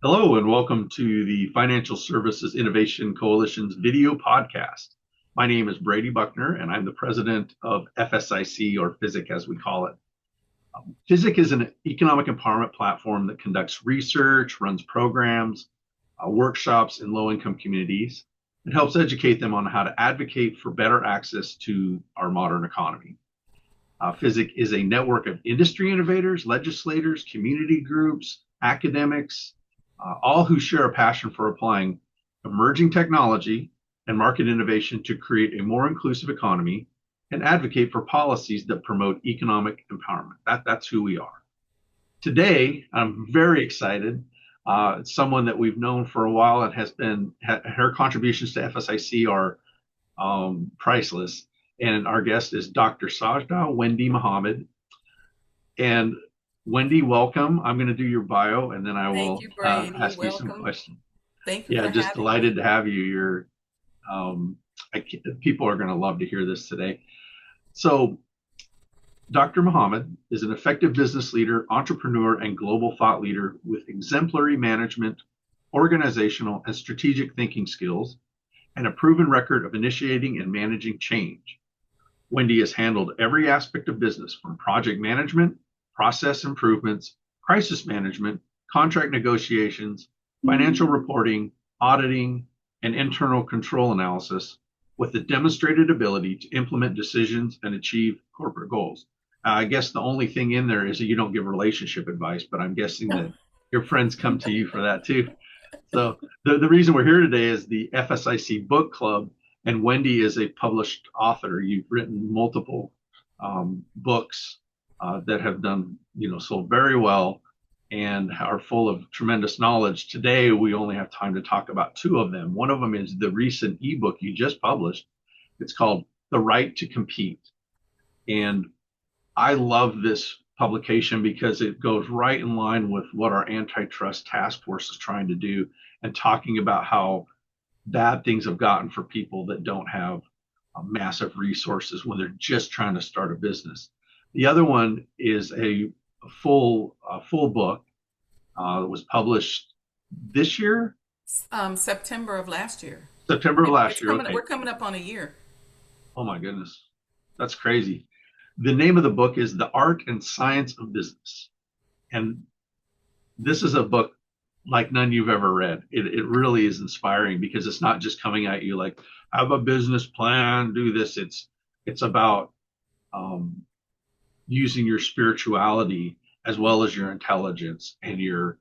Hello and welcome to the Financial Services Innovation Coalition's video podcast. My name is Brady Buckner and I'm the president of FSIC, or FSIC as we call it. FSIC is an economic empowerment platform that conducts research, runs programs, workshops in low-income communities. It helps educate them on how to advocate for better access to our modern economy. FSIC is a network of industry innovators, legislators, community groups, academics, all who share a passion for applying emerging technology and market innovation to create a more inclusive economy and advocate for policies that promote economic empowerment. That's who we are. Today, I'm very excited. It's someone that we've known for a while and has been, her contributions to FSIC are priceless. And our guest is Dr. Sajdah Wendy Muhammad. And Wendy, welcome. I'm going to do your bio and then I Thank will you, Brady. ask you some Welcome. questions. Thank you Yeah, for just having me. delighted to have you. Um, People are going to love to hear this today. So, Dr. Muhammad is an effective business leader, entrepreneur, and global thought leader with exemplary management, organizational, and strategic thinking skills, and a proven record of initiating and managing change. Wendy has handled every aspect of business from project management, process improvements, crisis management, contract negotiations, financial reporting, auditing, and internal control analysis with a demonstrated ability to implement decisions and achieve corporate goals. I guess the only thing in there is that you don't give relationship advice, but I'm guessing that your friends come to you for that too. So the reason we're here today is the FSIC Book Club, and Wendy is a published author. You've written multiple books that have done, sold very well and are full of tremendous knowledge. Today, we only have time to talk about two of them. One of them is the recent ebook you just published. It's called The Right to Compete. And I love this publication because it goes right in line with what our antitrust task force is trying to do and talking about how bad things have gotten for people that don't have massive resources when they're just trying to start a business. The other one is a full book that was published this year, September of last year. September of last It's year. coming. Okay. We're coming up on a year. Oh my goodness, that's crazy. The name of the book is The Art and Science of Business, and this is a book like none you've ever read. It really is inspiring because it's not just coming at you like, have a business plan, do this. It's about um, using your spirituality as well as your intelligence and your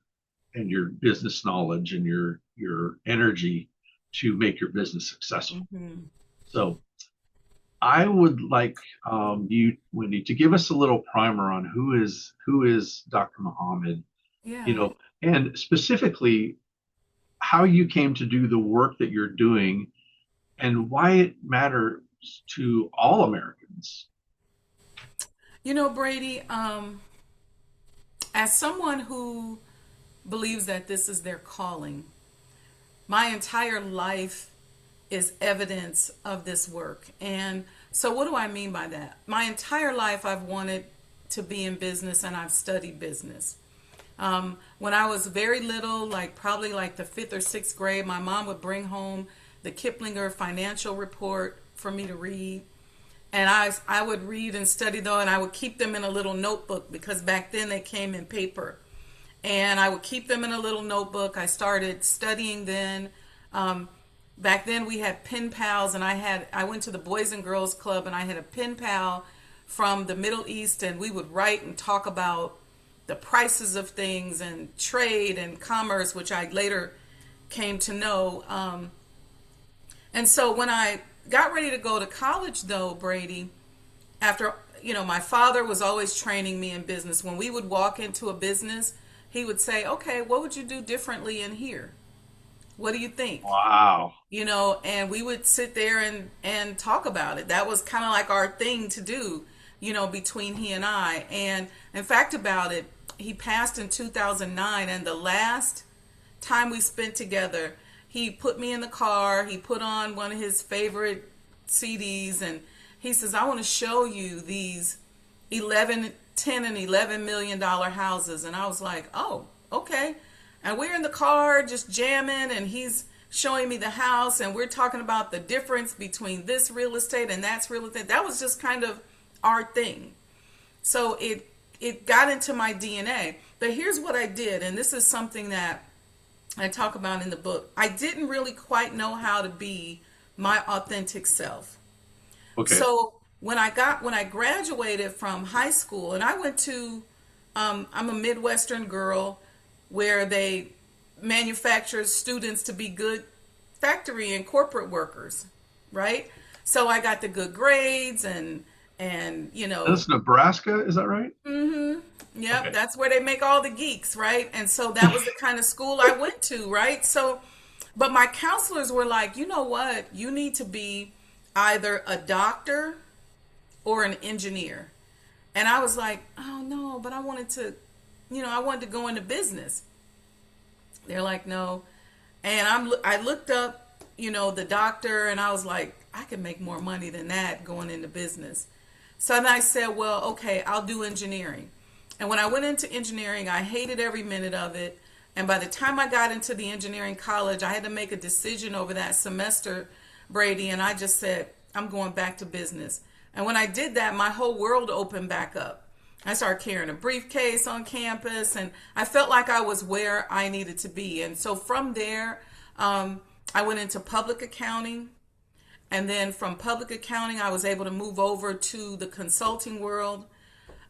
business knowledge and your energy to make your business successful. Hmm. So I would like you, Wendy, to give us a little primer on who is Dr. Muhammad, you Yeah. know, and specifically how you came to do the work that you're doing and why it matters to all Americans. Brady. As someone who believes that this is their calling, my entire life is evidence of this work. And so, what do I mean by that? My entire life, I've wanted to be in business, and I've studied business. When I was very little, like probably like the fifth or sixth grade, my mom would bring home the Kiplinger financial report for me to read. And I would read and study though, and I would keep them in a little notebook because back then they came in paper. And I would keep them in a little notebook. I started studying then. Um, Back then we had pen pals, and I went to the Boys and Girls Club, and I had a pen pal from the Middle East, and we would write and talk about the prices of things and trade and commerce, which I later came to know. And so when I got ready to go to college, though, Brady, after, my father was always training me in business. When we would walk into a business, he would say, okay, what would you do differently in here? What do you think? Wow. And we would sit there and talk about it. That was kind of like our thing to do, between he and I. And in fact, about it, he passed in 2009, and the last time we spent together, he put me in the car, he put on one of his favorite CDs, and he says, I want to show you these 11, 10, and $11 million houses. And I was like, oh, okay. And we're in the car just jamming, and he's showing me the house, and we're talking about the difference between this real estate and that's real estate. That was just kind of our thing. So it got into my DNA. But here's what I did, and this is something that I talk about in the book. I didn't really quite know how to be my authentic self. Okay. So when I graduated from high school, and I went to I'm a Midwestern girl where they manufacture students to be good factory and corporate workers, right? So I got the good grades and That's Nebraska, is that right? yep, Okay. that's where they make all the geeks, right? And so that was the kind of school I went to, right? So, but my counselors were like, you know what? You need to be either a doctor or an engineer. And I was like, oh no, but I wanted to, I wanted to go into business. They're like, no. And I looked up, the doctor, and I was like, I can make more money than that going into business. So then I said, well, okay, I'll do engineering. And when I went into engineering, I hated every minute of it. And by the time I got into the engineering college, I had to make a decision over that semester, Brady, and I just said, I'm going back to business. And when I did that, my whole world opened back up. I started carrying a briefcase on campus, and I felt like I was where I needed to be. And so from there, I went into public accounting. And then from public accounting, I was able to move over to the consulting world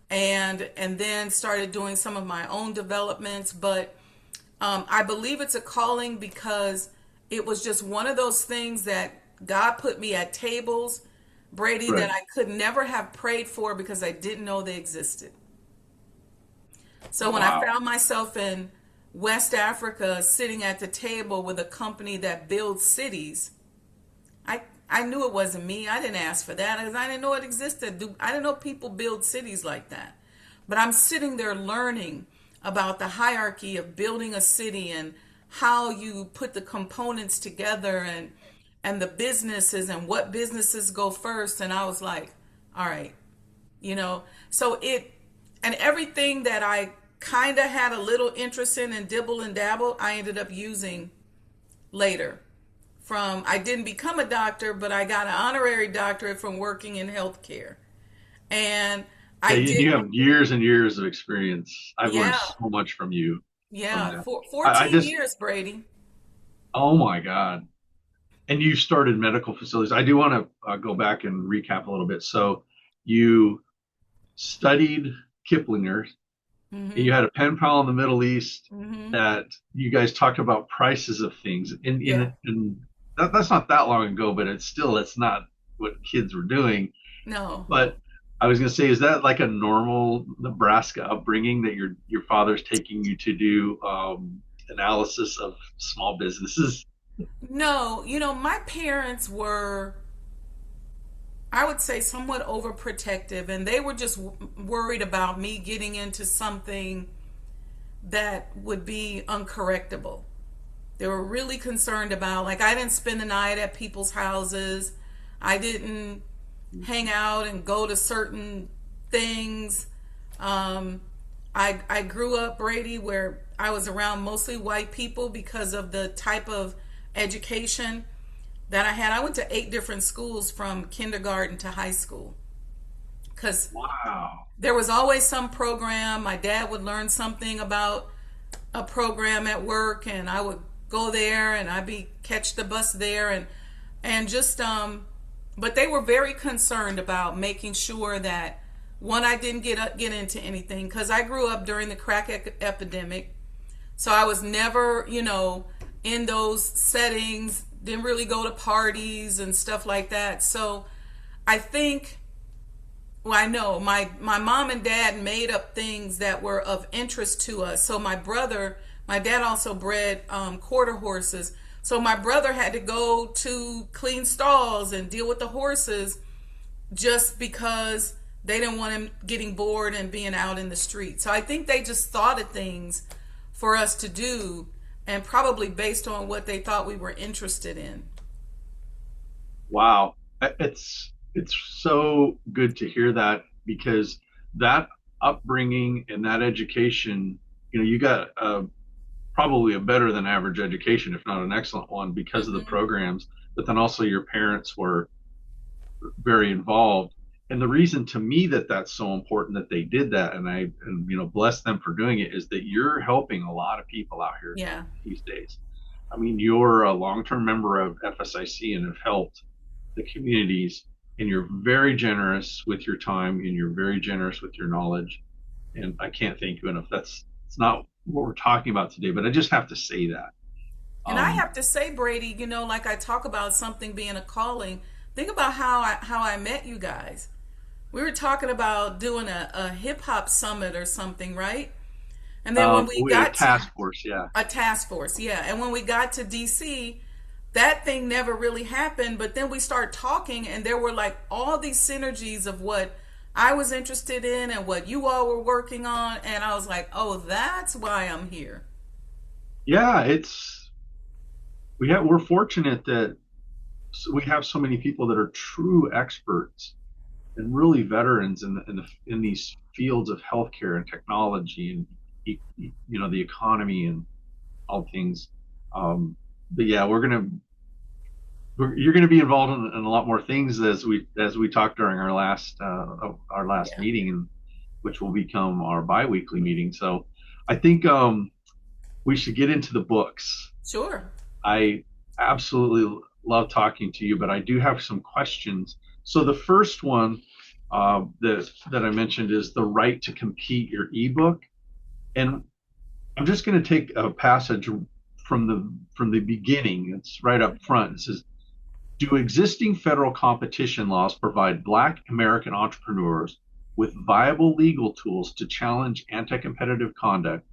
and then started doing some of my own developments. But I believe it's a calling because it was just one of those things that God put me at tables, Brady, that Right. I could never have prayed for because I didn't know they existed. So when I Wow. found myself in West Africa sitting at the table with a company that builds cities, I knew it wasn't me. I didn't ask for that because I didn't know it existed. I didn't know people build cities like that. But I'm sitting there learning about the hierarchy of building a city and how you put the components together and the businesses and what businesses go first. And I was like, all right, so and everything that I kind of had a little interest in and dibble and dabble, I ended up using later. I didn't become a doctor, but I got an honorary doctorate from working in healthcare. And Yeah, I you did, have years and years of experience. I've learned yeah, so much from you from yeah, that. for I 14 just, years, Brady. oh my God. And you started medical facilities. I do want to go back and recap a little bit. So you studied Kiplinger. Mm-hmm. You had a pen pal in the Middle East Mm-hmm. that you guys talked about prices of things. Yeah. That's not that long ago, but it's not what kids were doing. No. But I was going to say, is that like a normal Nebraska upbringing that your father's taking you to do analysis of small businesses? No, my parents were, I would say, somewhat overprotective, and they were just worried about me getting into something that would be uncorrectable. They were really concerned about, like, I didn't spend the night at people's houses. I didn't hang out and go to certain things. Um, I grew up, Brady, where I was around mostly white people because of the type of education that I had. I went to 8 different schools from kindergarten to high school because Wow. there was always some program. My dad would learn something about a program at work, and I would go there, and I'd be catch the bus there, and just but they were very concerned about making sure that one, I didn't get into anything because I grew up during the crack epidemic, so I was never in those settings. Didn't really go to parties and stuff like that. So I think, well, I know my mom and dad made up things that were of interest to us. So my dad also bred quarter horses. So my brother had to go to clean stalls and deal with the horses just because they didn't want him getting bored and being out in the street. So I think they just thought of things for us to do and probably based on what they thought we were interested in. Wow. It's so good to hear that because that upbringing and that education, you got probably a better than average education, if not an excellent one, because of the Hmm. programs. But then also your parents were very involved. And the reason to me that that's so important that they did that, and bless them for doing it, is that you're helping a lot of people out here Yeah. these days. I mean, you're a long-term member of FSIC and have helped the communities, and you're very generous with your time and you're very generous with your knowledge. And I can't thank you enough. It's not what we're talking about today, but I just have to say that. And I Um, have to say, Brady, like I talk about something being a calling. Think about how I met you guys. We were talking about doing a hip hop summit or something, right? And then when we we had a got to task force, yeah. a task force, yeah. And when we got to DC, that thing never really happened. But then we started talking, and there were like all these synergies of what I was interested in and what you all were working on. And I was like, oh, that's why I'm here. Yeah, we're fortunate that we have so many people that are true experts and really veterans in these fields of healthcare and technology and the economy and all things. Um, but yeah, you're gonna be involved in a lot more things as we talked during our last Yeah. meeting, and which will become our biweekly meeting. So I think we should get into the books. Sure. I absolutely love talking to you, but I do have some questions. So the first one that I mentioned is the right to compete, your ebook, and I'm just going to take a passage from the beginning. It's right up front. It says, "Do existing federal competition laws provide Black American entrepreneurs with viable legal tools to challenge anti-competitive conduct?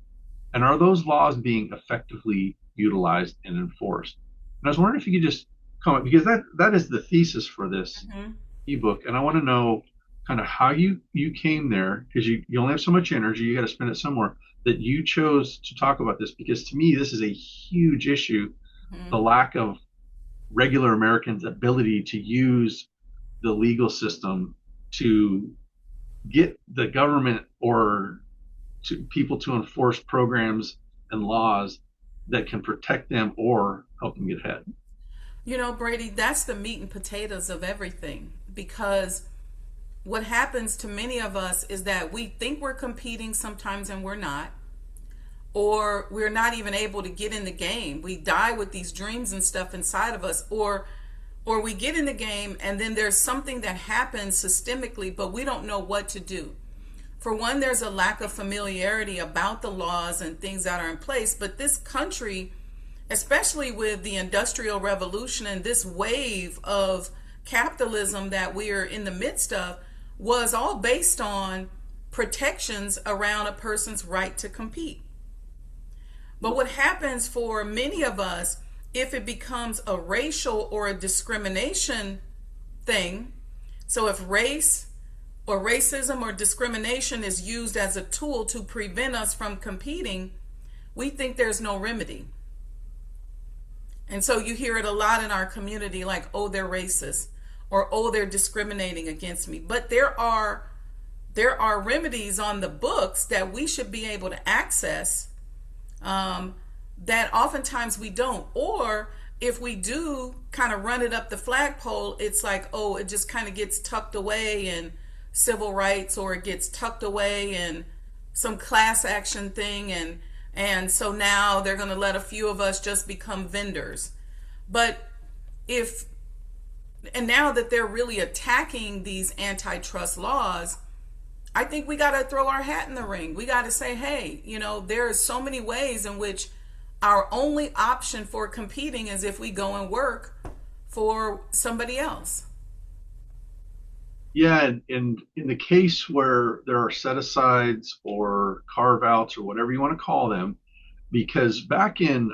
And are those laws being effectively utilized and enforced?" And I was wondering if you could just comment, because that is the thesis for this Hmm. ebook, and I want to know kind of how you came there, because you only have so much energy, you got to spend it somewhere, that you chose to talk about this, because to me this is a huge issue, the Hmm. lack of regular Americans' ability to use the legal system to get the government or to people to enforce programs and laws that can protect them or help them get ahead. Brady, that's the meat and potatoes of everything because what happens to many of us is that we think we're competing sometimes and we're not, or we're not even able to get in the game. We die with these dreams and stuff inside of us, or we get in the game and then there's something that happens systemically, but we don't know what to do. For one, there's a lack of familiarity about the laws and things that are in place, but this country, especially with the Industrial Revolution and this wave of capitalism that we're in the midst of, was all based on protections around a person's right to compete. But what happens for many of us, if it becomes a racial or a discrimination thing, so if race or racism or discrimination is used as a tool to prevent us from competing, we think there's no remedy. And so you hear it a lot in our community like, oh, they're racist or oh, they're discriminating against me. But there are remedies on the books that we should be able to access, that oftentimes we don't. Or if we do kind of run it up the flagpole, it's like, oh, it just kind of gets tucked away in civil rights, or it gets tucked away in some class action thing, and so now they're going to let a few of us just become vendors. But if and now that they're really attacking these antitrust laws, I think we got to throw our hat in the ring. We got to say, hey, there are so many ways in which our only option for competing is if we go and work for somebody else. Yeah, and in the case where there are set asides or carve outs or whatever you want to call them, because back in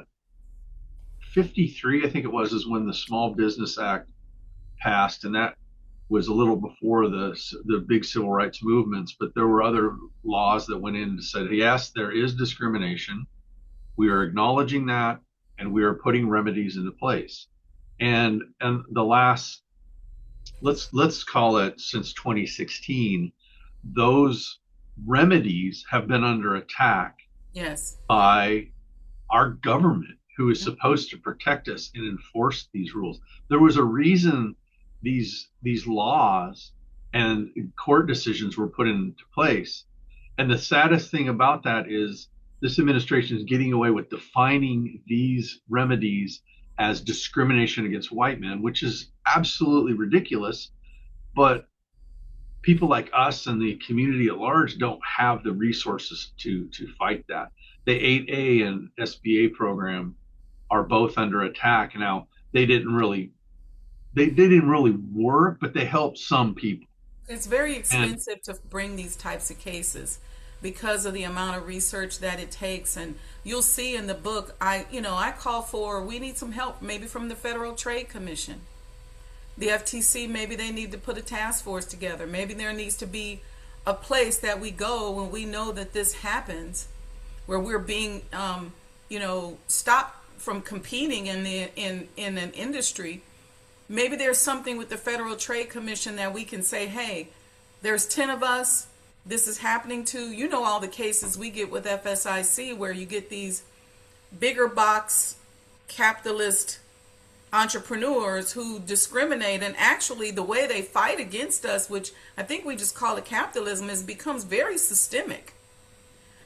53, I think it was, is when the Small Business Act passed, and that was a little before the big civil rights movements, but there were other laws that went in and said, yes, there is discrimination. We are acknowledging that, and we are putting remedies into place. And the last, let's call it, since 2016, those remedies have been under attack Yes. by our government, who is supposed to protect us and enforce these rules. There was a reason these laws and court decisions were put into place. And the saddest thing about that is this administration is getting away with defining these remedies as discrimination against white men, which is absolutely ridiculous. But people like us and the community at large don't have the resources to fight that. The 8A and SBA program are both under attack now. They didn't really work, but they helped some people. It's very And expensive to bring these types of cases because of the amount of research that it takes. And you'll see in the book, I call for, we need some help maybe from the Federal Trade Commission. The FTC, maybe they need to put a task force together. Maybe there needs to be a place that we go when we know that this happens, where we're being, stopped from competing in an industry. Maybe there's something with the Federal Trade Commission that we can say, hey, there's 10 of us. This is happening to, all the cases we get with FSIC where you get these bigger box capitalist entrepreneurs who discriminate, and actually the way they fight against us, which I think we just call it capitalism, is becomes very systemic.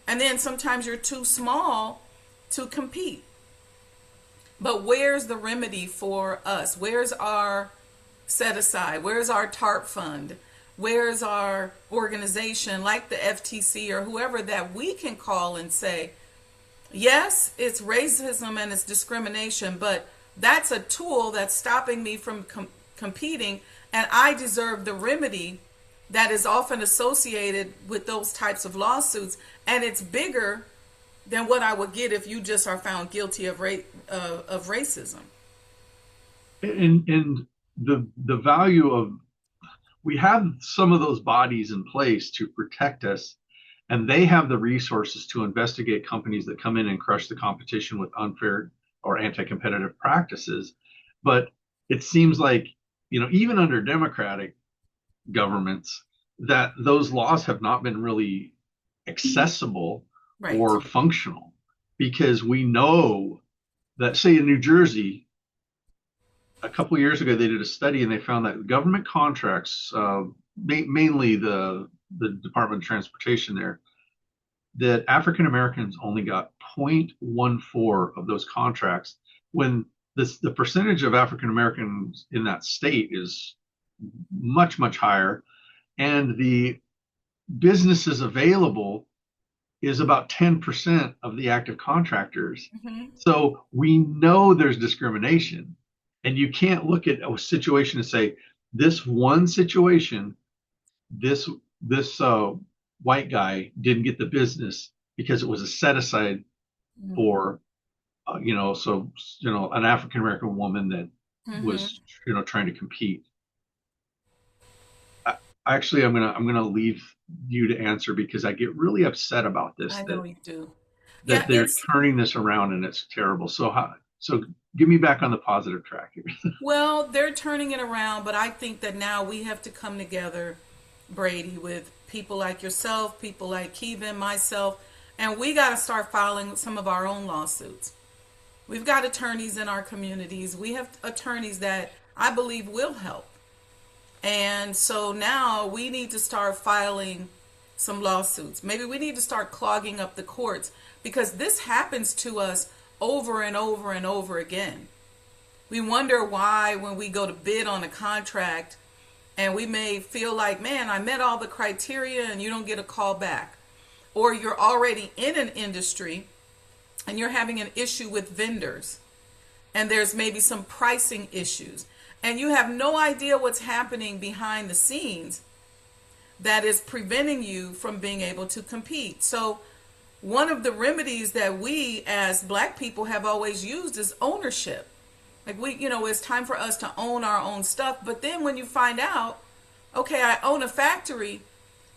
And then sometimes you're too small to compete. But where's the remedy for us? Where's our set aside? Where's our TARP fund? Where's our organization like the FTC or whoever that we can call and say, yes, it's racism and it's discrimination, but that's a tool that's stopping me from competing, and I deserve the remedy that is often associated with those types of lawsuits, and it's bigger than what I would get if you just are found guilty of racism. and the value of, we have some of those bodies in place to protect us, and they have the resources to investigate companies that come in and crush the competition with unfair or anti-competitive practices. But it seems like, even under Democratic governments, that those laws have not been really accessible Right. or functional, because we know that, say, in New Jersey, a couple of years ago, they did a study and they found that government contracts, mainly the Department of Transportation there, that African Americans only got 0.14 of those contracts, when the percentage of African Americans in that state is much, much higher. And the businesses available is about 10% of the active contractors. Hmm. So we know there's discrimination. And you can't look at a situation and say, this one situation, this white guy didn't get the business because it was a set aside for, an African American woman that Hmm. was, trying to compete. Actually, I'm gonna leave you to answer, because I get really upset about this, I that know you do. that Yeah, they're it's turning this around and it's terrible. So get me back on the positive track here. well, they're turning it around, but I think that now we have to come together, Brady, with people like yourself, people like Kevin, myself, and we got to start filing some of our own lawsuits. We've got attorneys in our communities. We have attorneys that I believe will help. And so now we need to start filing some lawsuits. Maybe we need to start clogging up the courts, because this happens to us over and over and over again. We wonder why, when we go to bid on a contract and we may feel like, man, I met all the criteria, and you don't get a call back. Or you're already in an industry and you're having an issue with vendors, and there's maybe some pricing issues, and you have no idea what's happening behind the scenes that is preventing you from being able to compete. So one of the remedies that we as black people have always used is ownership. Like, it's time for us to own our own stuff. But then when you find out, okay, I own a factory,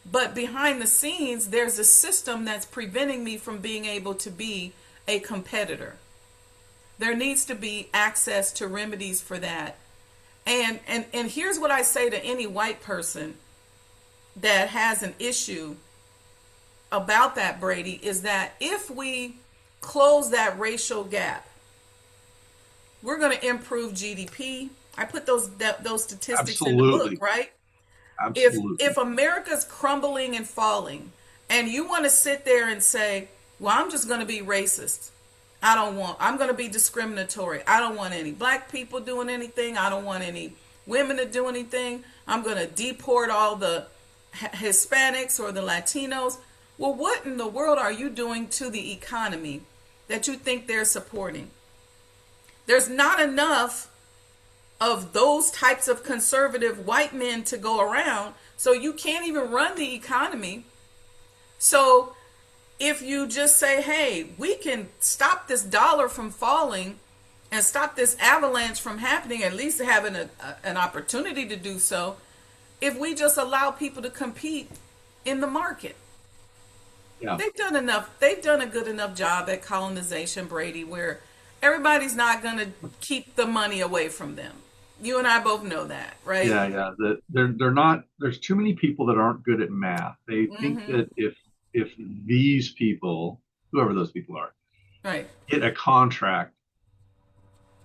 but behind the scenes, there's a system that's preventing me from being able to be a competitor. There needs to be access to remedies for that. And here's what I say to any white person that has an issue about that, Brady, is that if we close that racial gap. We're going to improve GDP. I put those statistics in the book, Absolutely. right? If Absolutely. America's crumbling and falling, and you want to sit there and say, "Well, I'm just going to be racist. I'm going to be discriminatory. I don't want any black people doing anything. I don't want any women to do anything. I'm going to deport all the Hispanics or the Latinos." Well, what in the world are you doing to the economy that you think they're supporting? There's not enough of those types of conservative white men to go around, so you can't even run the economy. So if you just say, hey, we can stop this dollar from falling and stop this avalanche from happening, at least having an opportunity to do so, if we just allow people to compete in the market. Yeah. They've done enough. They've done a good enough job at colonization, Brady, where everybody's not going to keep the money away from them. You and I both know that, right? Yeah, yeah. They're not. There's too many people that aren't good at math. They think Mm-hmm. that if these people, whoever those people are, Right. get a contract,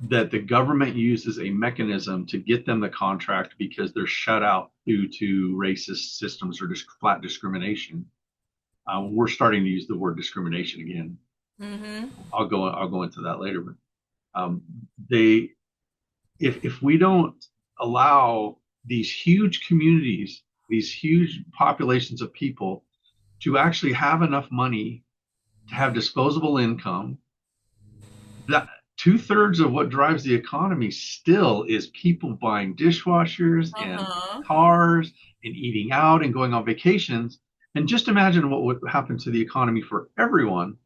that the government uses a mechanism to get them the contract because they're shut out due to racist systems or just flat discrimination. We're starting to use the word discrimination again. Mm-hmm. I'll go into that later, but they if we don't allow these huge communities, these huge populations of people to actually have enough money to have disposable income, that two-thirds of what drives the economy still is people buying dishwashers and Uh-huh. cars and eating out and going on vacations. And just imagine what would happen to the economy for everyone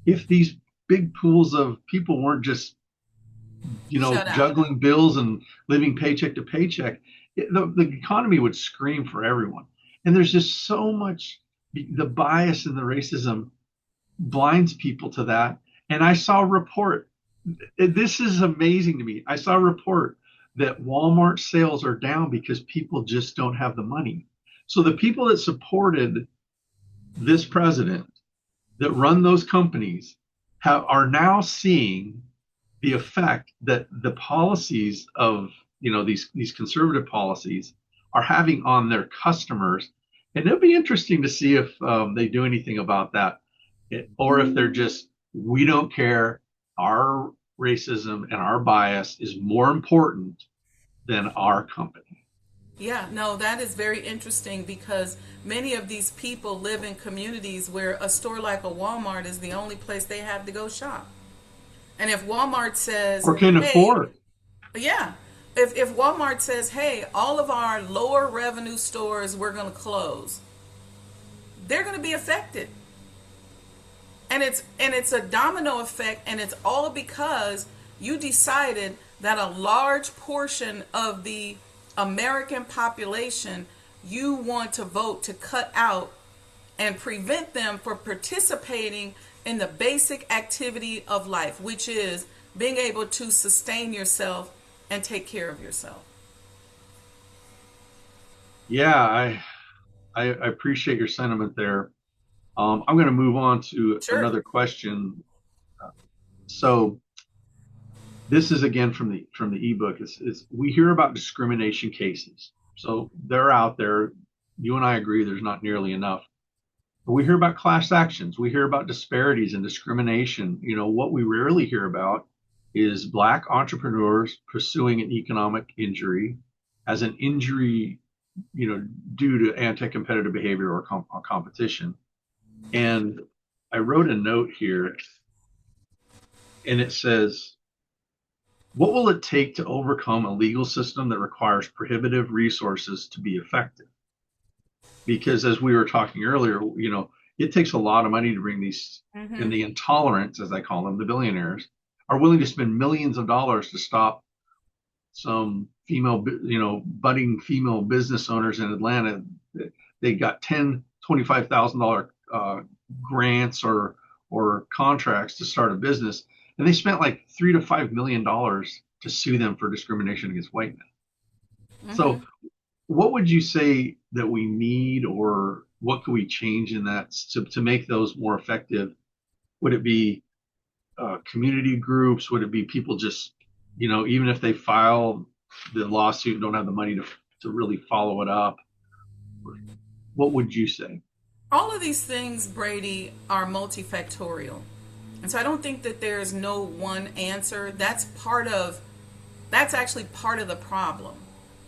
if these big pools of people weren't just Shut out. juggling bills and living paycheck to paycheck. The economy would scream for everyone. And there's just so much, the bias and the racism blinds people to that. And I saw a report. This is amazing to me. I saw a report that Walmart sales are down because people just don't have the money. So the people that supported this president, that run those companies, are now seeing the effect that the policies of these conservative policies are having on their customers. And it'll be interesting to see if they do anything about that, or if they're just, we don't care, our racism and our bias is more important than our company. Yeah, no, that is very interesting because many of these people live in communities where a store like a Walmart is the only place they have to go shop. And if Walmart says, Or can hey, afford. yeah, if Walmart says, hey, all of our lower revenue stores we're going to close, they're going to be affected. And it's a domino effect, and it's all because you decided that a large portion of the American population you want to vote to cut out and prevent them from participating in the basic activity of life, which is being able to sustain yourself and take care of yourself. Yeah, I appreciate your sentiment there. I'm going to move on to Sure. another question. So this is again from the ebook. Is we hear about discrimination cases. So they're out there. You and I agree there's not nearly enough. But we hear about class actions. We hear about disparities and discrimination. What we rarely hear about is Black entrepreneurs pursuing an economic injury as an injury, due to anti-competitive behavior or competition. And I wrote a note here, and it says, what will it take to overcome a legal system that requires prohibitive resources to be effective? Because as we were talking earlier, it takes a lot of money to bring these, and Mm-hmm. the intolerants, as I call them, the billionaires, are willing to spend millions of dollars to stop some budding female business owners in Atlanta. They got $25,000 grants or contracts to start a business, and they spent like $3 to $5 million to sue them for discrimination against white men. Mm-hmm. So, what would you say that we need, or what could we change in that to make those more effective? Would it be community groups? Would it be people just, even if they file the lawsuit and don't have the money to really follow it up? What would you say? All of these things, Brady, are multifactorial. And so I don't think that there's no one answer. That's actually part of the problem,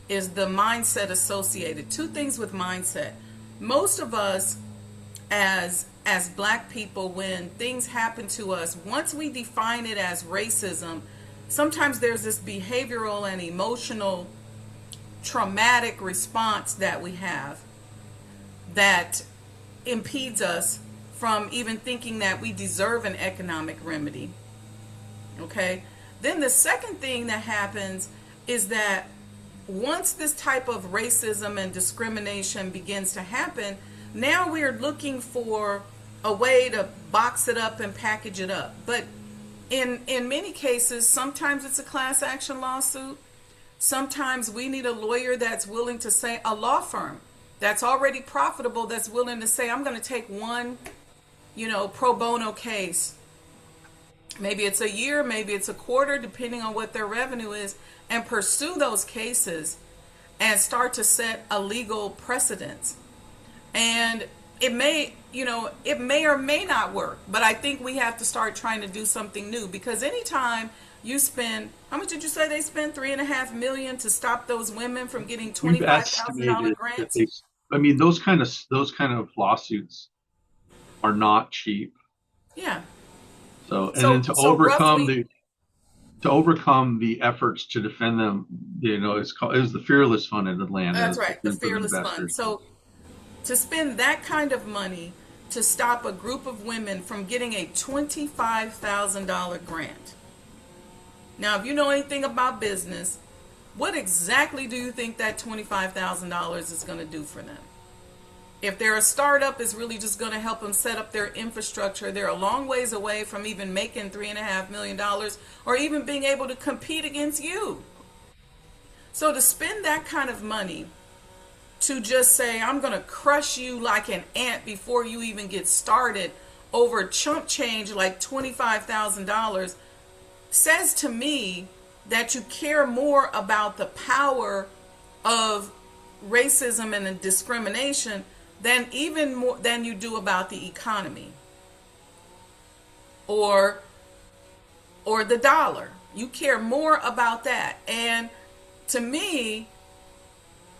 is the mindset associated. Two things with mindset. Most of us as black people, when things happen to us, once we define it as racism, sometimes there's this behavioral and emotional traumatic response that we have that impedes us from even thinking that we deserve an economic remedy. Okay? Then the second thing that happens is that once this type of racism and discrimination begins to happen, now we're looking for a way to box it up and package it up. But in many cases, sometimes it's a class action lawsuit. Sometimes we need a lawyer that's willing to say, a law firm that's already profitable, that's willing to say, I'm going to take one, pro bono case. Maybe it's a year, maybe it's a quarter, depending on what their revenue is, and pursue those cases and start to set a legal precedent. And it may or may not work, but I think we have to start trying to do something new, because anytime you spend, how much did you say they spent? $3.5 million to stop those women from getting $25,000 grants? Those kind of lawsuits are not cheap. Yeah. So then to overcome the efforts to defend them, it was the Fearless Fund in Atlanta. That's right, the Fearless Fund. So to spend that kind of money to stop a group of women from getting a $25,000 grant. Now, if you know anything about business, what exactly do you think that $25,000 is going to do for them? If they're a startup, it's really just going to help them set up their infrastructure. They're a long ways away from even making $3.5 million or even being able to compete against you. So to spend that kind of money to just say, I'm going to crush you like an ant before you even get started over chump change like $25,000 says to me that you care more about the power of racism and discrimination than you do about the economy or the dollar. You care more about that. And to me,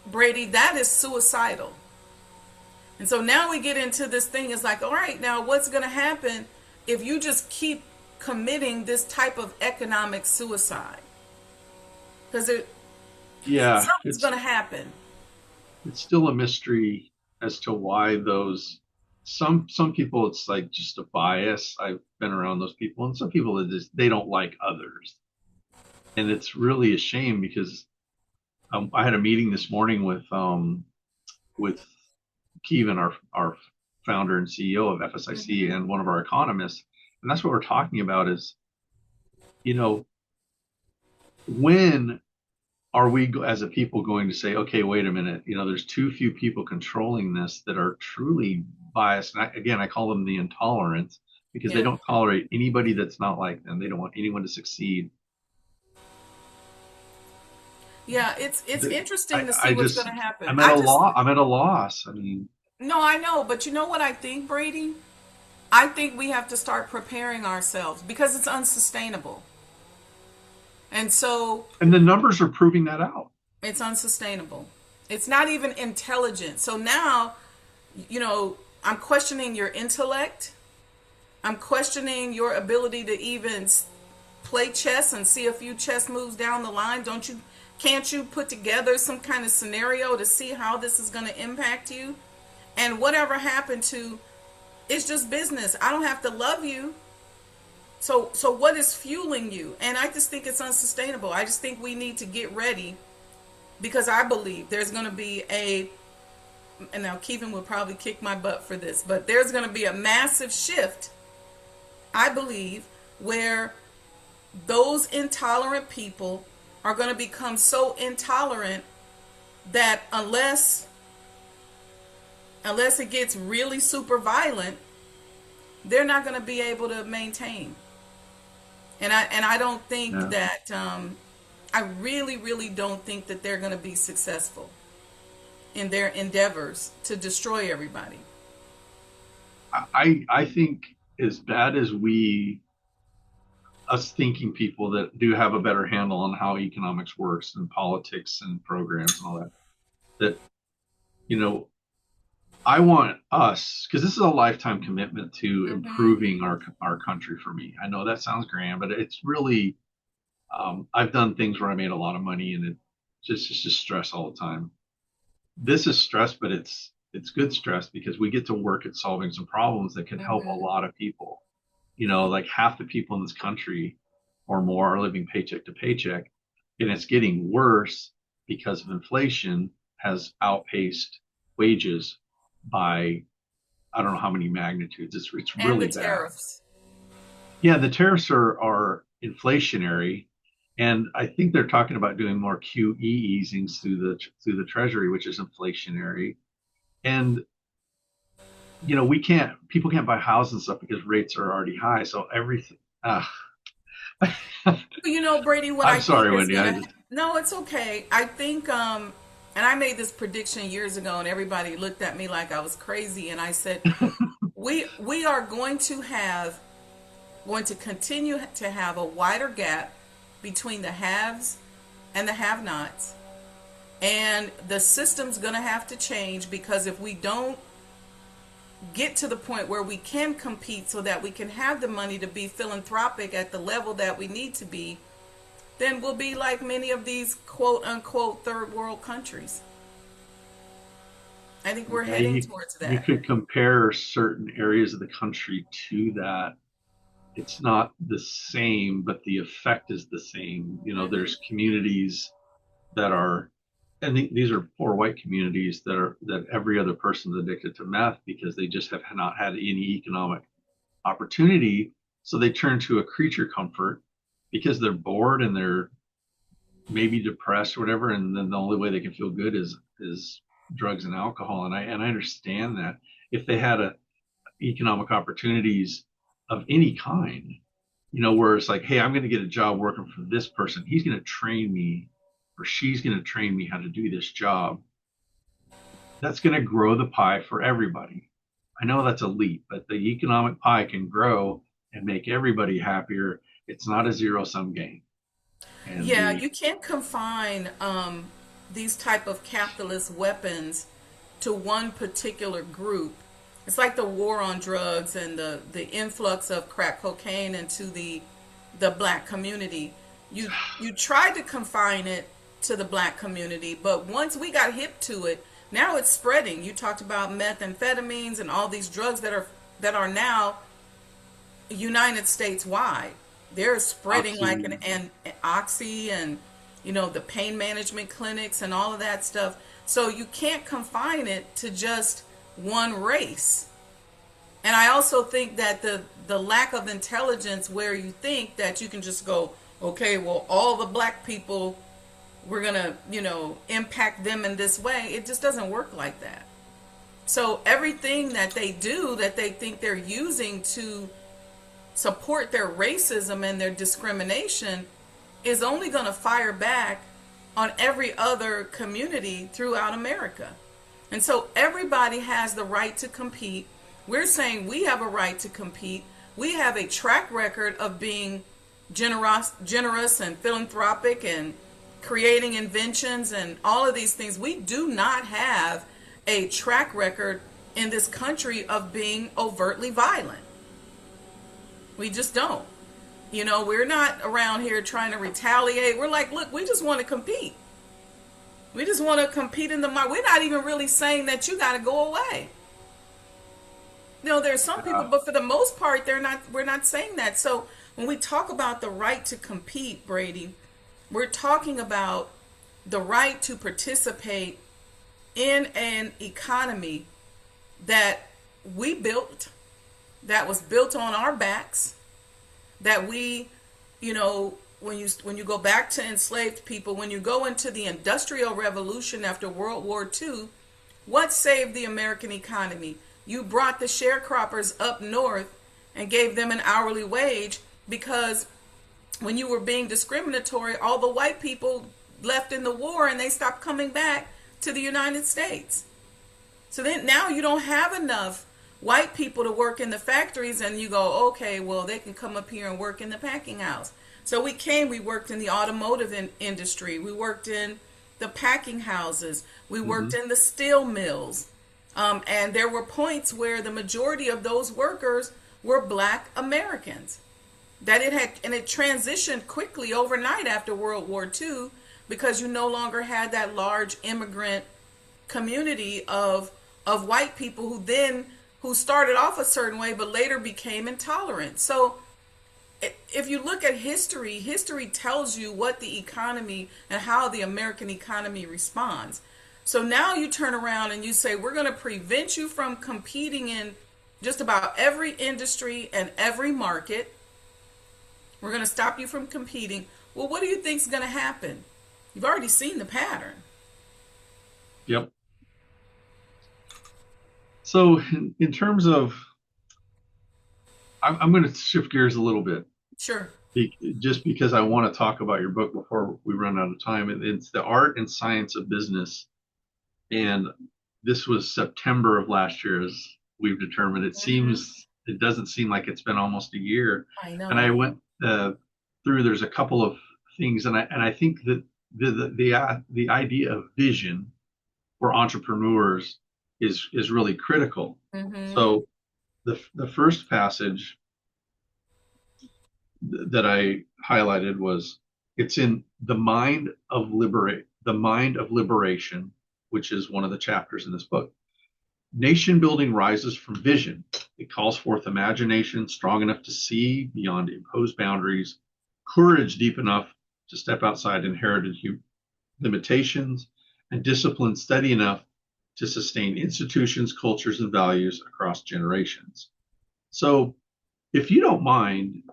Brady, that is suicidal. And so now we get into this thing. It's like, all right, now what's going to happen if you just keep committing this type of economic suicide? Because something's going to happen. It's still a mystery as to why those some people, it's like just a bias. I've been around those people, and some people they don't like others, and it's really a shame because I had a meeting this morning with Kevin, our founder and CEO of FSIC, and one of our economists, and that's what we're talking about is, when are we as a people going to say, okay, wait a minute, there's too few people controlling this that are truly biased. And I call them the intolerant, because they don't tolerate anybody that's not like them. They don't want anyone to succeed. Yeah, it's interesting to see what's going to happen. I'm at a loss. No, I know, but you know what I think, Brady? I think we have to start preparing ourselves because it's unsustainable. And the numbers are proving that out. It's unsustainable. It's not even intelligent. So now, I'm questioning your intellect. I'm questioning your ability to even play chess and see a few chess moves down the line. Can't you put together some kind of scenario to see how this is going to impact you? And whatever happened to, it's just business. I don't have to love you. So what is fueling you? And I just think it's unsustainable. I just think we need to get ready, because I believe there's going to be and now Kevin will probably kick my butt for this, but there's going to be a massive shift, I believe, where those intolerant people are going to become so intolerant that unless it gets really super violent, they're not going to be able to maintain. And I don't think Yeah. that I really don't think that they're going to be successful in their endeavors to destroy everybody. I think as bad as us thinking people that do have a better handle on how economics works and politics and programs and all that, that, you know, I want us, because this is a lifetime commitment to Hmm. improving our country for me. I know that sounds grand, but it's really, I've done things where I made a lot of money and it's just stress all the time. This is stress, but it's good stress because we get to work at solving some problems that can help a Hmm. lot of people. Like half the people in this country or more are living paycheck to paycheck, and it's getting worse because of inflation has outpaced wages by I don't know how many magnitudes. It's And the really bad. tariffs. Yeah, the tariffs are inflationary, and I think they're talking about doing more QE easings through the Treasury, which is inflationary. And we can't people can't buy houses and stuff because rates are already high. So everything. Brady, what I'm I think sorry, is Wendy. gonna no, it's okay. I think and I made this prediction years ago and everybody looked at me like I was crazy and I said we are going to continue to have a wider gap between the haves and the have-nots. And the system's going to have to change because if we don't get to the point where we can compete so that we can have the money to be philanthropic at the level that we need to be, then we'll be like many of these quote unquote third world countries. I think we're Yeah, heading towards you that. could compare certain areas of the country to that. It's not the same, but the effect is the same. There's communities that are, and these are poor white communities that every other person's addicted to meth because they just have not had any economic opportunity. So they turn to a creature comfort because they're bored and they're maybe depressed or whatever, and then the only way they can feel good is drugs and alcohol. And I understand that if they had economic opportunities of any kind, where it's like, hey, I'm going to get a job working for this person. He's going to train me, or she's going to train me how to do this job. That's going to grow the pie for everybody. I know that's a leap, but the economic pie can grow and make everybody happier. It's not a zero sum game. And Yeah, the you can't confine these type of capitalist weapons to one particular group. It's like the war on drugs and the influx of crack cocaine into the black community. You tried to confine it to the black community, but once we got hip to it, now it's spreading. You talked about methamphetamines and all these drugs that are now United States wide. They're spreading like oxy, an oxy and the pain management clinics and all of that stuff. So you can't confine it to just one race. And I also think that the lack of intelligence where you think that you can just go, okay, well all the black people we're going to, impact them in this way. It just doesn't work like that. So everything that they do that they think they're using to support their racism and their discrimination is only going to fire back on every other community throughout America. And so everybody has the right to compete. We're saying we have a right to compete. We have a track record of being generous and philanthropic and creating inventions and all of these things. We do not have a track record in this country of being overtly violent. We just don't. We're not around here trying to retaliate. We're like, look, we just want to compete. We just want to compete in the market. We're not even really saying that you got to go away. There's some people, uh, but for the most part, they're not. We're not saying that. So when we talk about the right to compete, Brady, we're talking about the right to participate in an economy that we built, that was built on our backs, that we, when you go back to enslaved people, when you go into the Industrial Revolution after World War II, what saved the American economy? You brought the sharecroppers up north and gave them an hourly wage because when you were being discriminatory, all the white people left in the war and they stopped coming back to the United States. So then now you don't have enough white people to work in the factories, and you go, okay, well, they can come up here and work in the packing house. So we worked in the automotive industry. We worked in the packing houses. We worked in the steel mills. And there were points where the majority of those workers were Black Americans. It transitioned quickly overnight after World War II, because you no longer had that large immigrant community of white people who started off a certain way but later became intolerant. So if you look at history tells you what the economy and how the American economy responds. So now you turn around and you say, we're going to prevent you from competing in just about every industry and every market. We're going to stop you from competing. Well, what do you think is going to happen? You've already seen the pattern. Yep. So in terms of, I'm going to shift gears a little bit. Sure. Just because I want to talk about your book before we run out of time. It's The Art and Science of Business. And this was September of last year, as we've determined. It doesn't seem like it's been almost a year. I know. And I went through, there's a couple of things, and I think that the idea of vision for entrepreneurs is really critical. So the first passage that I highlighted was, it's in the mind of liberation, which is one of the chapters in this book. Nation building rises from vision. It calls forth imagination strong enough to see beyond imposed boundaries, courage deep enough to step outside inherited limitations, and discipline steady enough to sustain institutions, cultures, and values across generations. So if you don't mind,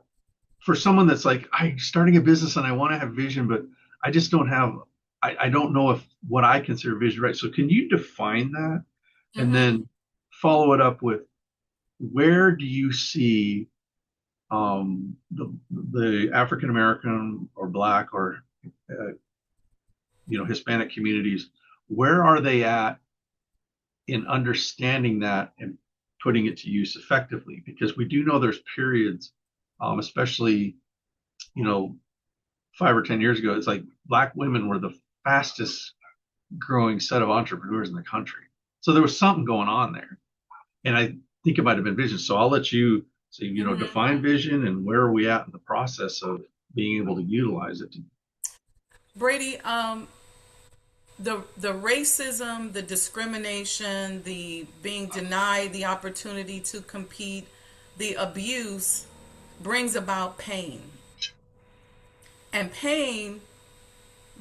for someone that's like, I'm starting a business and I want to have vision, but I just don't have, I don't know if what I consider vision, right? So can you define that? And then follow it up with, where do you see the African American or Black or Hispanic communities? Where are they at in understanding that and putting it to use effectively? Because we do know there's periods, especially 5 or 10 years ago, it's like Black women were the fastest growing set of entrepreneurs in the country. So there was something going on there. And I think it might have been vision. So I'll let you say, define vision and where are we at in the process of being able to utilize it. Brady, the racism, the discrimination, the being denied the opportunity to compete, the abuse brings about pain. And pain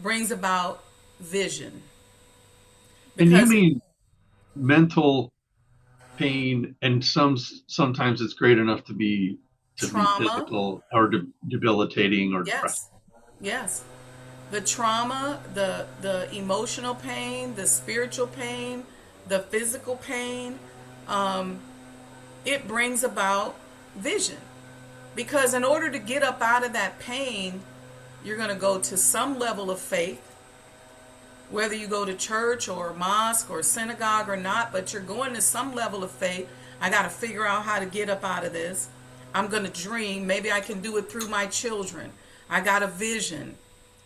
brings about vision. And you mean mental pain, and sometimes it's great enough to be physical or debilitating or depressing. Yes. The trauma, the emotional pain, the spiritual pain, the physical pain, it brings about vision. Because in order to get up out of that pain, you're going to go to some level of faith, whether you go to church or mosque or synagogue or not, but you're going to some level of faith. I got to figure out how to get up out of this. I'm going to dream. Maybe I can do it through my children. I got a vision.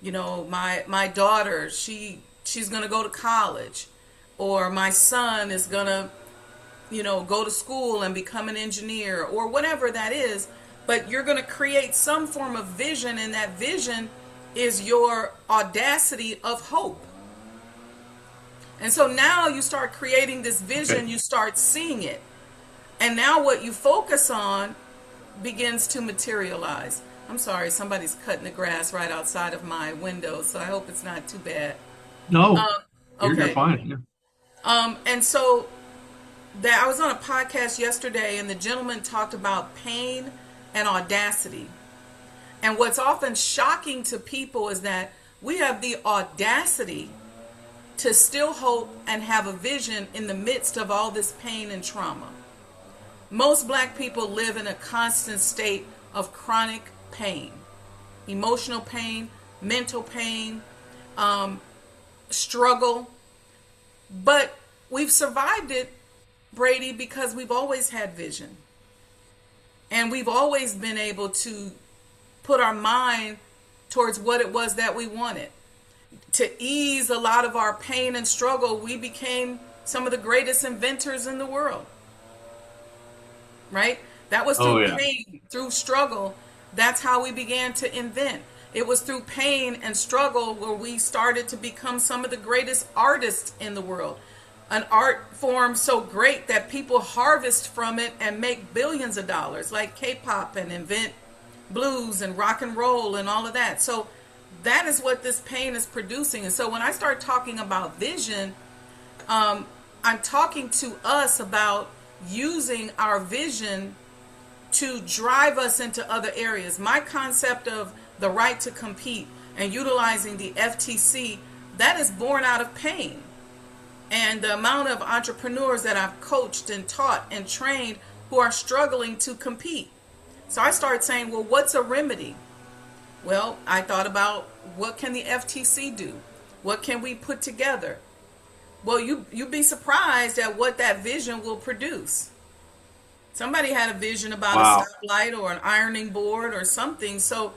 My daughter, she's going to go to college, or my son is going to, go to school and become an engineer, or whatever that is. But you're going to create some form of vision, and that vision is your audacity of hope. And so now you start creating this vision, you start seeing it. And now what you focus on begins to materialize. I'm sorry, somebody's cutting the grass right outside of my window, so I hope it's not too bad. No, you're fine. Yeah. And so I was on a podcast yesterday, and the gentleman talked about pain and audacity. And what's often shocking to people is that we have the audacity to still hope and have a vision in the midst of all this pain and trauma. Most Black people live in a constant state of chronic pain. emotional pain, mental pain, struggle. But we've survived it, Brady, because we've always had vision. And we've always been able to put our mind towards what it was that we wanted. To ease a lot of our pain and struggle, we became some of the greatest inventors in the world, right? That was Oh through yeah. pain, through struggle. That's how we began to invent. It was through pain and struggle where we started to become some of the greatest artists in the world. An art form so great that people harvest from it and make billions of dollars, like K-pop, and invent blues and rock and roll and all of that. So that is what this pain is producing. And so when I start talking about vision, I'm talking to us about using our vision to drive us into other areas. My concept of the right to compete and utilizing the FTC, that is born out of pain. And the amount of entrepreneurs that I've coached and taught and trained who are struggling to compete. So I started saying, well, what's a remedy? Well, I thought about, what can the FTC do? What can we put together? Well, you'd be surprised at what that vision will produce. Somebody had a vision about a Wow. stoplight or an ironing board or something. So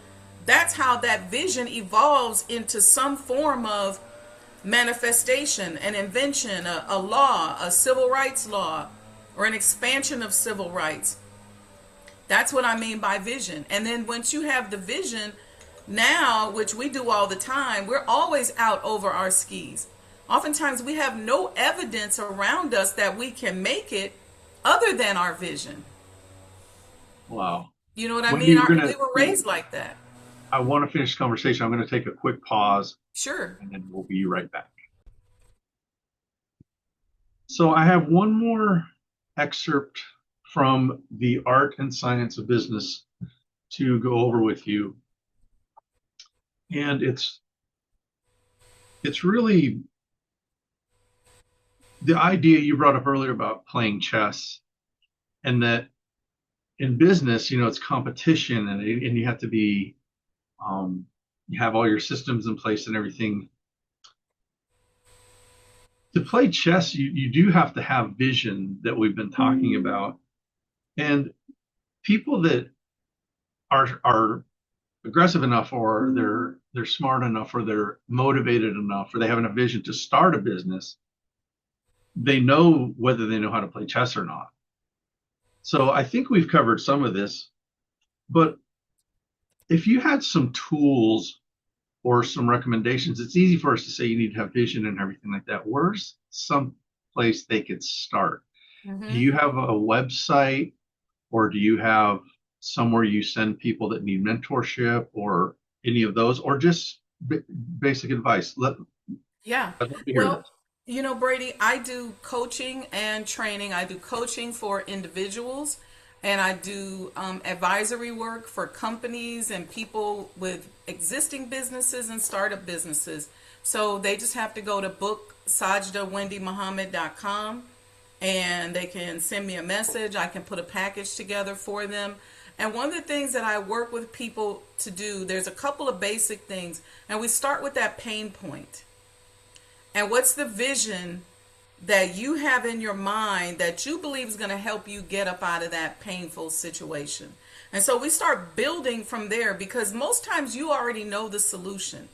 that's how that vision evolves into some form of manifestation, an invention, a law, a civil rights law, or an expansion of civil rights. That's what I mean by vision. And then once you have the vision, now, which we do all the time, we're always out over our skis. Oftentimes we have no evidence around us that we can make it other than our vision. Wow. You know what I Wendy, mean? We were raised like that. I want to finish the conversation. I'm going to take a quick pause Sure. and then we'll be right back. So I have one more excerpt from The Art and Science of Business to go over with you. And it's really the idea you brought up earlier about playing chess, and that in business, it's competition, and you have to be you have all your systems in place and everything. To play chess, you do have to have vision that we've been talking about. And people that are aggressive enough, or they're smart enough, or they're motivated enough, or they have enough vision to start a business, they know whether they know how to play chess or not. So I think we've covered some of this, but if you had some tools or some recommendations, it's easy for us to say you need to have vision and everything like that. Where's some place they could start? Do Mm-hmm. you have a website, or do you have somewhere you send people that need mentorship, or any of those, or just basic advice? Yeah. I'd love to hear Well, this. Brady, I do coaching and training. I do coaching for individuals, and I do advisory work for companies and people with existing businesses and startup businesses. So they just have to go to SajdahWendyMuhammad.com, and they can send me a message. I can put a package together for them. And one of the things that I work with people to do, there's a couple of basic things, and we start with that pain point. And what's the vision that you have in your mind that you believe is going to help you get up out of that painful situation? And so we start building from there, because most times you already know the solution.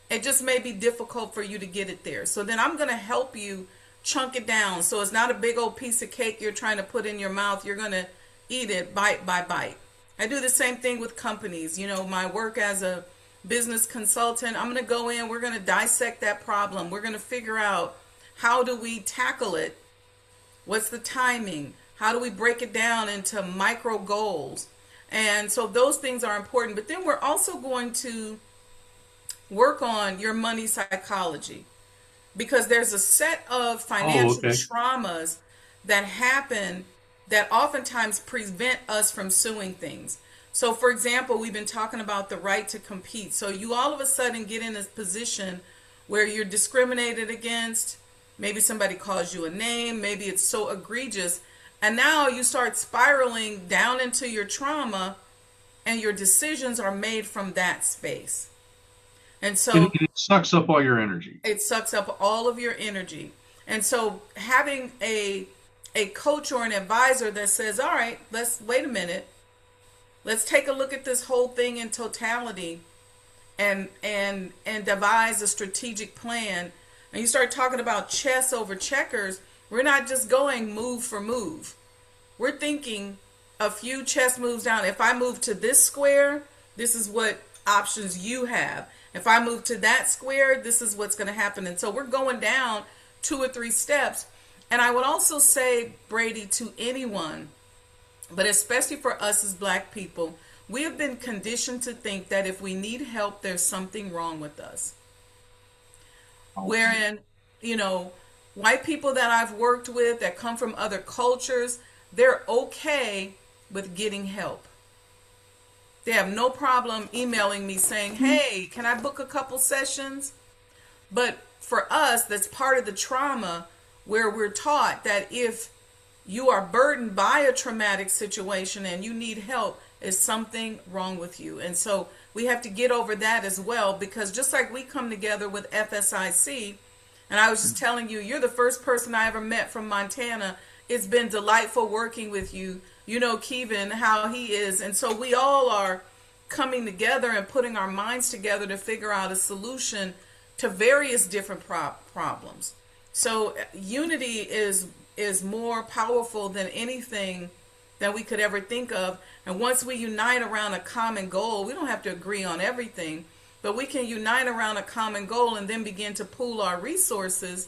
It just may be difficult for you to get it there. So then I'm going to help you chunk it down. So it's not a big old piece of cake you're trying to put in your mouth. You're going to eat it bite by bite. I do the same thing with companies. My work as a business consultant, I'm going to go in, we're going to dissect that problem. We're going to figure out, how do we tackle it? What's the timing? How do we break it down into micro goals? And so those things are important. But then we're also going to work on your money psychology, because there's a set of Oh, financial okay. traumas that happen that oftentimes prevent us from suing things. So, for example, we've been talking about the right to compete. So you all of a sudden get in a position where you're discriminated against. Maybe somebody calls you a name. Maybe it's so egregious. And now you start spiraling down into your trauma, and your decisions are made from that space. And And so it sucks up all your energy. it sucks up all of your energy. And so having a coach or an advisor that says, "All right, let's wait a minute. Let's take a look at this whole thing in totality and devise a strategic plan." And you start talking about chess over checkers, we're not just going move for move. We're thinking a few chess moves down. If I move to this square, this is what options you have. If I move to that square, this is what's going to happen. And so we're going down 2 or 3 steps. And I would also say, Brady, to anyone, but especially for us as Black people, we have been conditioned to think that if we need help, there's something wrong with us. Wherein, you know, white people that I've worked with that come from other cultures, they're okay with getting help. They have no problem emailing me saying, "Hey, can I book a couple sessions?" But for us, that's part of the trauma where we're taught that if you are burdened by a traumatic situation and you need help, is something wrong with you. And so we have to get over that as well, because just like we come together with FSIC, and I was just telling you, you're the first person I ever met from Montana. It's been delightful working with you. You know Kevin, how he is. And so we all are coming together and putting our minds together to figure out a solution to various different problems. So unity is more powerful than anything that we could ever think of. And once we unite around a common goal, we don't have to agree on everything, but we can unite around a common goal and then begin to pool our resources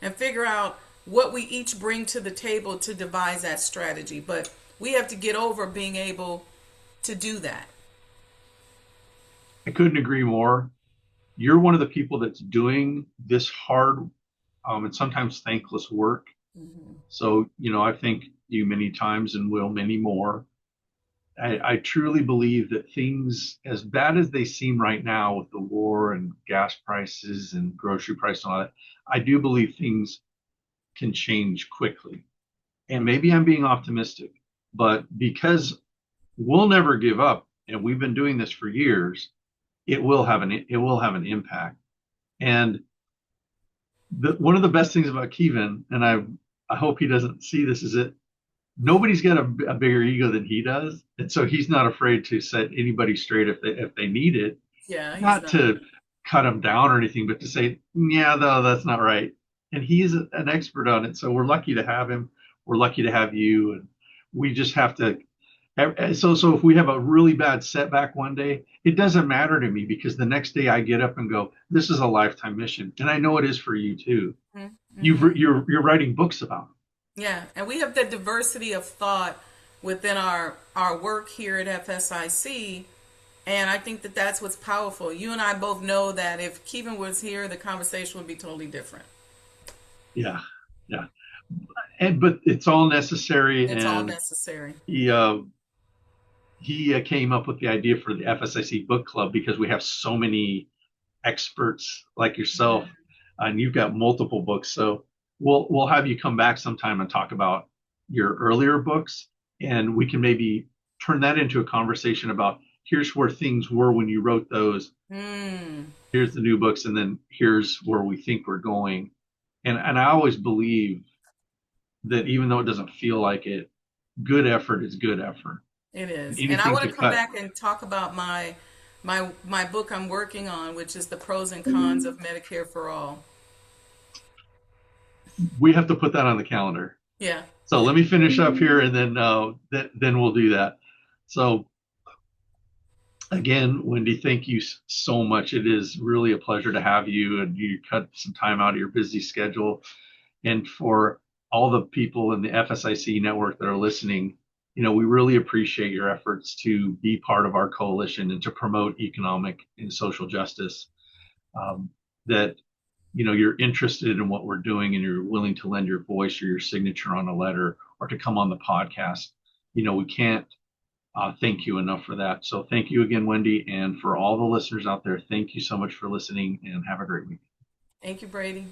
and figure out what we each bring to the table to devise that strategy. But we have to get over being able to do that. I couldn't agree more. You're one of the people that's doing this hard and sometimes thankless work. Mm-hmm. So, I thank you many times and will many more. I truly believe that things, as bad as they seem right now with the war and gas prices and grocery prices and all that, I do believe things can change quickly. And maybe I'm being optimistic, but because we'll never give up and we've been doing this for years, it will have an impact. And one of the best things about Kevin, and I hope he doesn't see this, is that nobody's got a bigger ego than he does, and so he's not afraid to set anybody straight if they need it, Yeah, he's not not. to cut them down or anything, but to say, yeah, no, that's not right. And he's an expert on it, so we're lucky to have him. We're lucky to have you, and we just have to. So if we have a really bad setback one day, it doesn't matter to me because the next day I get up and go, this is a lifetime mission, and I know it is for you too. Mm-hmm. You're writing books about it. Yeah, and we have the diversity of thought within our work here at FSIC, and I think that that's what's powerful. You and I both know that if Kevin was here, the conversation would be totally different. Yeah, yeah, but it's all necessary, It's all and necessary. he came up with the idea for the FSIC Book Club because we have so many experts like yourself, and you've got multiple books. So we'll have you come back sometime and talk about your earlier books, and we can maybe turn that into a conversation about here's where things were when you wrote those. Mm, Here's the new books, and then here's where we think we're going. And I always believe that even though it doesn't feel like it, good effort is good effort. it is. And I Anything want to to come cut, back and talk about my book I'm working on, which is the pros and cons of Medicare for all. we have to put that on the calendar. Yeah. So Yeah. let me finish up here, and then we'll do that. So again, Wendy, thank you so much. It is really a pleasure to have you, and you cut some time out of your busy schedule. And for all the people in the FSIC network that are listening, we really appreciate your efforts to be part of our coalition and to promote economic and social justice. That you're interested in what we're doing and you're willing to lend your voice or your signature on a letter or to come on the podcast. We can't thank you enough for that. So thank you again, Wendy. And for all the listeners out there, thank you so much for listening and have a great week. Thank you, Brady.